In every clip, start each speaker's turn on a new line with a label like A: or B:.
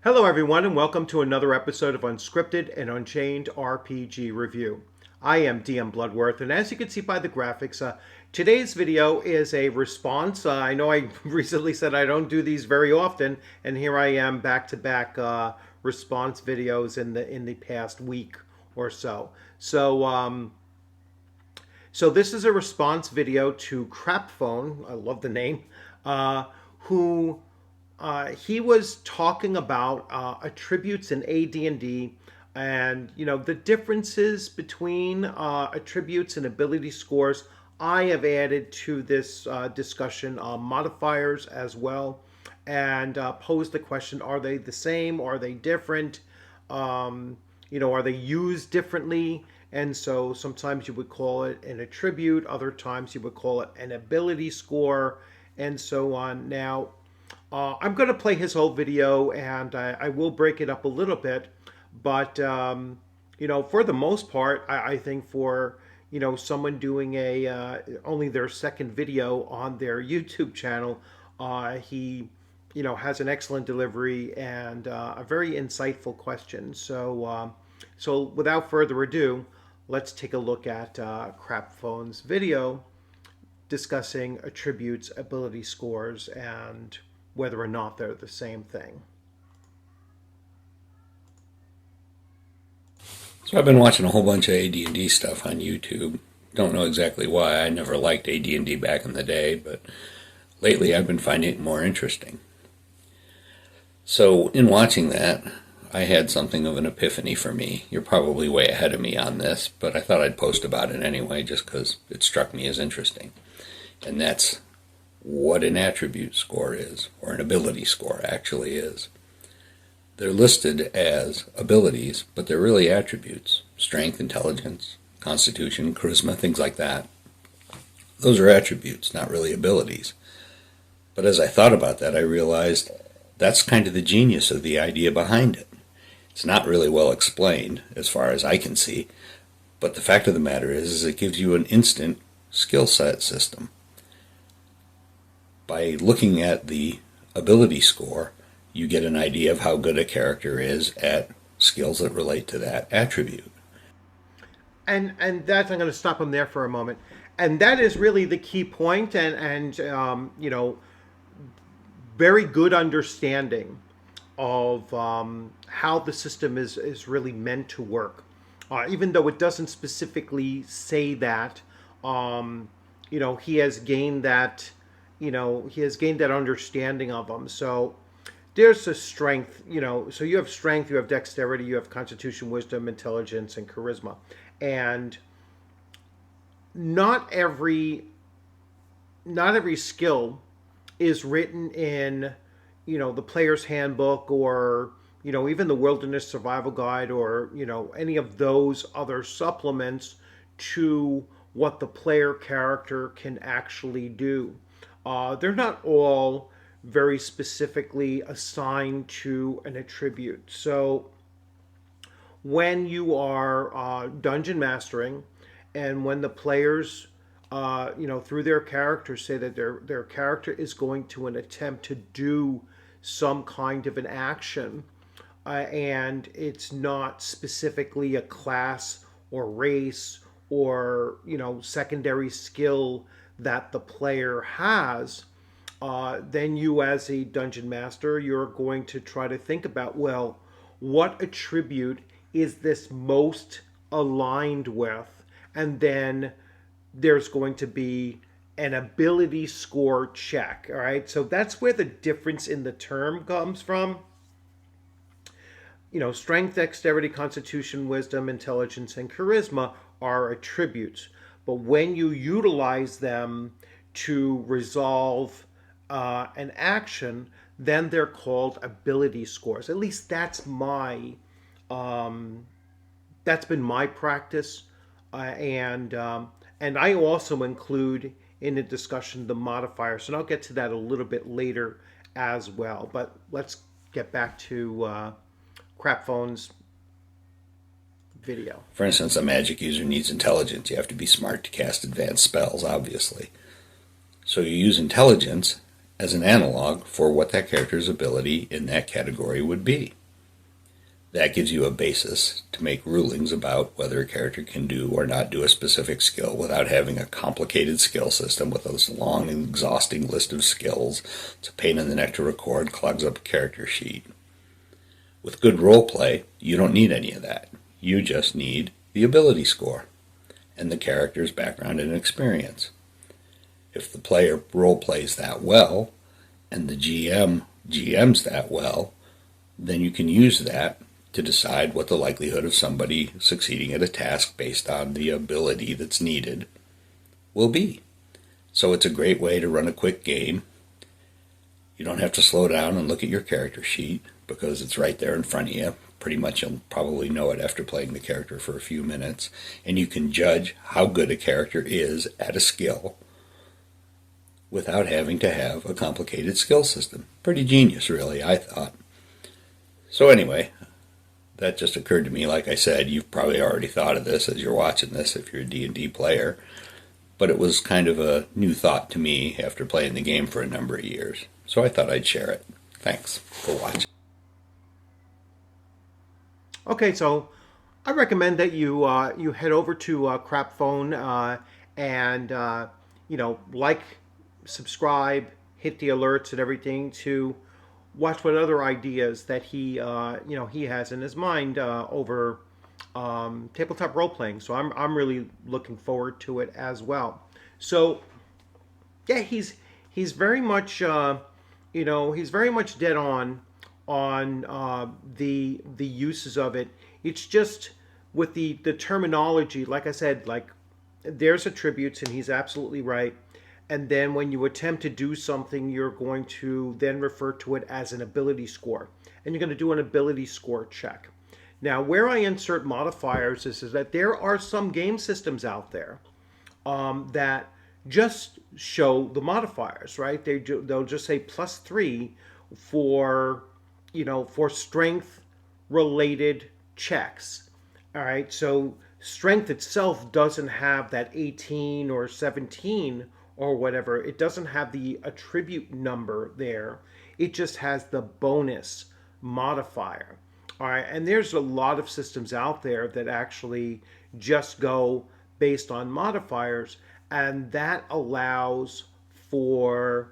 A: Hello, everyone, and welcome to another episode of Unscripted and Unchained RPG Review. I am DM Bloodworth, and as you can see by the graphics, today's video is a response. I know I recently said I don't do these very often, and here I am back-to-back response videos in the past week or so. So this is a response video to Crapphone. I love the name. Who he was talking about attributes in AD&D, and the differences between attributes and ability scores. I have added to this discussion modifiers as well, and posed the question: Are they the same? Are they different? Are they used differently? And so sometimes you would call it an attribute, other times you would call it an ability score, and so on. Now, I'm going to play his whole video, and I will break it up a little bit. But, for the most part, I think for, someone doing only their second video on their YouTube channel, he, has an excellent delivery and a very insightful question. So without further ado, let's take a look at Craphone's video discussing attributes, ability scores, and whether or not they're the same thing.
B: So I've been watching a whole bunch of AD&D stuff on YouTube. Don't know exactly why. I never liked AD&D back in the day, but lately I've been finding it more interesting. So in watching that, I had something of an epiphany for me. You're probably way ahead of me on this, but I thought I'd post about it anyway just because it struck me as interesting. And that's what an attribute score is, or an ability score actually is. They're listed as abilities, but they're really attributes. Strength, intelligence, constitution, charisma, things like that. Those are attributes, not really abilities. But as I thought about that, I realized that's kind of the genius of the idea behind it. It's not really well explained, as far as I can see, but the fact of the matter is it gives you an instant skill set system. By looking at the ability score, you get an idea of how good a character is at skills that relate to that attribute.
A: And that's, I'm going to stop him there for a moment. And that is really the key point, and very good understanding of how the system is really meant to work. Even though it doesn't specifically say that, he has gained that, understanding of them. So there's a strength, so you have strength, you have dexterity, you have constitution, wisdom, intelligence, and charisma. And not every skill is written in, the player's handbook, or, even the Wilderness Survival Guide, or, any of those other supplements to what the player character can actually do. They're not all very specifically assigned to an attribute. So when you are dungeon mastering, and when the players through their characters say that their character is going to attempt to do some kind of an action, and it's not specifically a class or race or secondary skill that the player has, then you, as a dungeon master, you're going to try to think about, well, what attribute is this most aligned with? And then there's going to be an ability score check. All right, so that's where the difference in the term comes from. Strength, dexterity, constitution, wisdom, intelligence, and charisma are attributes. But when you utilize them to resolve an action, then they're called ability scores. At least that's that's been my practice, and I also include in the discussion the modifiers, and I'll get to that a little bit later as well. But let's get back to Craphone's video.
B: For instance, a magic user needs intelligence. You have to be smart to cast advanced spells, obviously. So you use intelligence, as an analog for what that character's ability in that category would be. That gives you a basis to make rulings about whether a character can do or not do a specific skill without having a complicated skill system with this long and exhausting list of skills. It's a pain in the neck to record, clogs up a character sheet. With good role play, you don't need any of that. You just need the ability score and the character's background and experience. If the player role plays that well and the GMs that well, then you can use that to decide what the likelihood of somebody succeeding at a task based on the ability that's needed will be. So it's a great way to run a quick game. You don't have to slow down and look at your character sheet because it's right there in front of you. Pretty much you'll probably know it after playing the character for a few minutes. And you can judge how good a character is at a skill without having to have a complicated skill system. Pretty genius, really, I thought. So anyway, that just occurred to me. Like I said, you've probably already thought of this as you're watching this if you're a D&D player. But it was kind of a new thought to me after playing the game for a number of years. So I thought I'd share it. Thanks for watching.
A: Okay, so I recommend that you head over to Crapphone and like, subscribe, hit the alerts and everything to watch what other ideas that he has in his mind over tabletop role playing. So I'm really looking forward to it as well. So yeah, he's very much he's very much dead on the uses of it. It's just with the terminology, like I said, like there's attributes, and he's absolutely right. And then when you attempt to do something, you're going to then refer to it as an ability score. And you're going to do an ability score check. Now, where I insert modifiers is that there are some game systems out there that just show the modifiers, right? They'll just say +3 for, for strength related checks. All right. So strength itself doesn't have that 18 or 17 or whatever. It doesn't have the attribute number there. It just has the bonus modifier. All right, and there's a lot of systems out there that actually just go based on modifiers, and that allows for,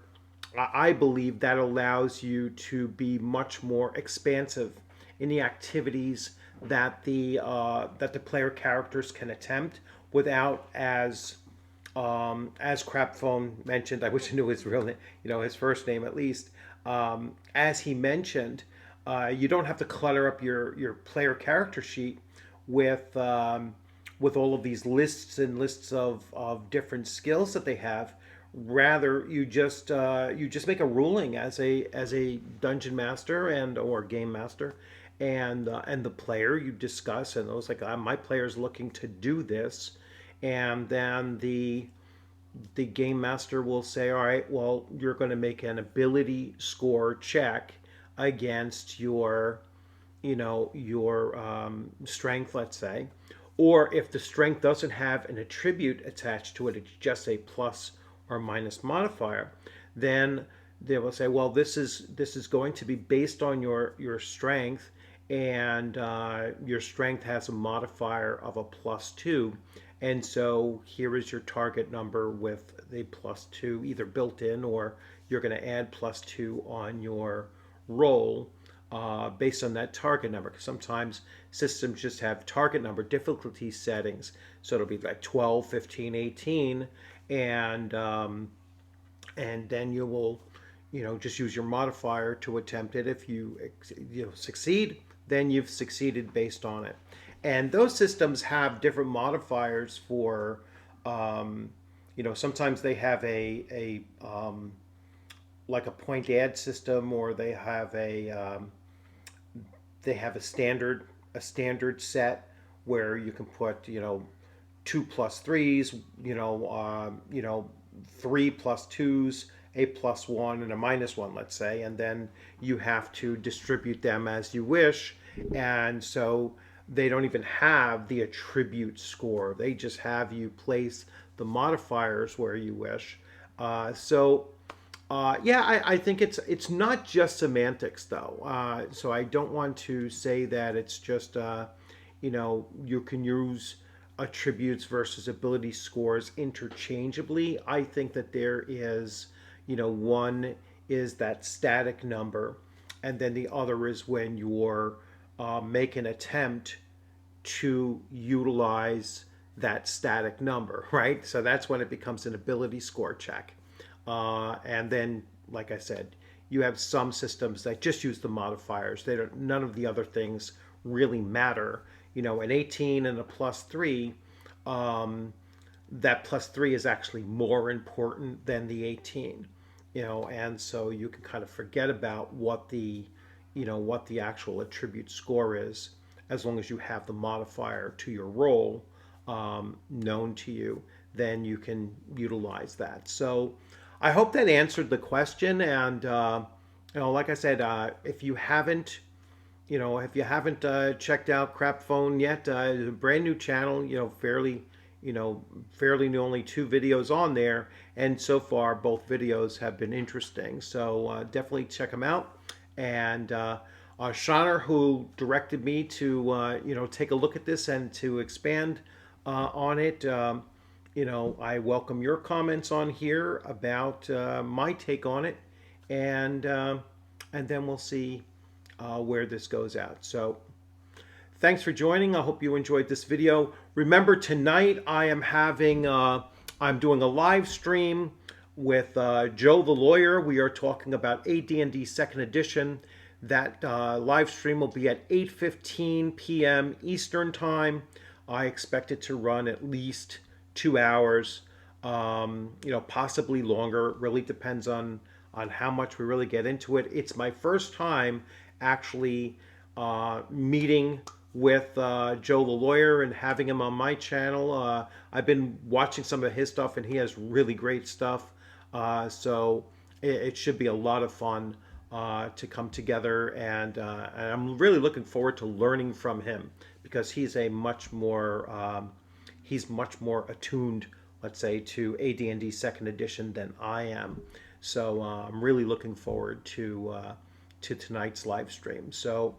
A: I believe, that allows you to be much more expansive in the activities that the player characters can attempt without as Crapphone mentioned. I wish I knew his real name, his first name at least. As he mentioned, you don't have to clutter up your player character sheet with all of these lists and lists of different skills that they have. Rather, you just make a ruling as a dungeon master and or game master, and the player you discuss, and those like my player's looking to do this, and then the game master will say, all right, well, you're going to make an ability score check against your strength, let's say. Or if the strength doesn't have an attribute attached to it, it's just a plus or minus modifier, then they will say, well, this is going to be based on your strength, and your strength has a modifier of a +2, and so here is your target number with the +2 either built in, or you're going to add +2 on your roll based on that target number. Because sometimes systems just have target number difficulty settings, so it'll be like 12, 15, 18, and then you will just use your modifier to attempt it. If you succeed, then you've succeeded based on it. And those systems have different modifiers for sometimes they have a like a point add system, or they have a standard set where you can put 2 plus 3s, 3 plus 2s, a +1 and a -1, let's say, and then you have to distribute them as you wish. And so they don't even have the attribute score. They just have you place the modifiers where you wish. So Yeah, I think it's not just semantics though. So I don't want to say that it's just you can use attributes versus ability scores interchangeably. I think that there is one is that static number, and then the other is when you're make an attempt to utilize that static number, right? So that's when it becomes an ability score check. And then, like I said, you have some systems that just use the modifiers. They don't. None of the other things really matter. An 18 and a +3. That +3 is actually more important than the 18. And so you can kind of forget about what the actual attribute score is, as long as you have the modifier to your role known to you, then you can utilize that. So I hope that answered the question. And like I said, if you haven't checked out Crap Phone yet, it's a brand new channel. Fairly new, only 2 videos on there, and so far both videos have been interesting. So definitely check them out. And Shaner, who directed me to take a look at this and to expand on it. I welcome your comments on here about my take on it, and then we'll see where this goes out. So thanks for joining. I hope you enjoyed this video. Remember, tonight I'm doing a live stream with Joe the Lawyer. We are talking about AD&D 2nd Edition. That live stream will be at 8:15 p.m. Eastern Time. I expect it to run at least 2 hours, possibly longer. It really depends on how much we really get into it. It's my first time actually meeting with Joe the Lawyer and having him on my channel. I've been watching some of his stuff, and he has really great stuff. So it should be a lot of fun to come together, and I'm really looking forward to learning from him, because he's much more attuned, let's say, to AD&D 2nd Edition than I am. So I'm really looking forward to tonight's live stream. So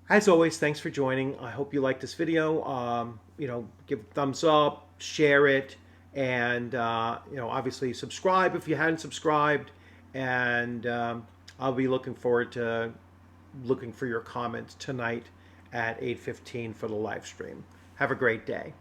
A: as always, thanks for joining. I hope you liked this video. Give a thumbs up, share it, and obviously subscribe if you hadn't subscribed. And I'll be looking forward to looking for your comments tonight at 8:15 for the live stream. Have a great day.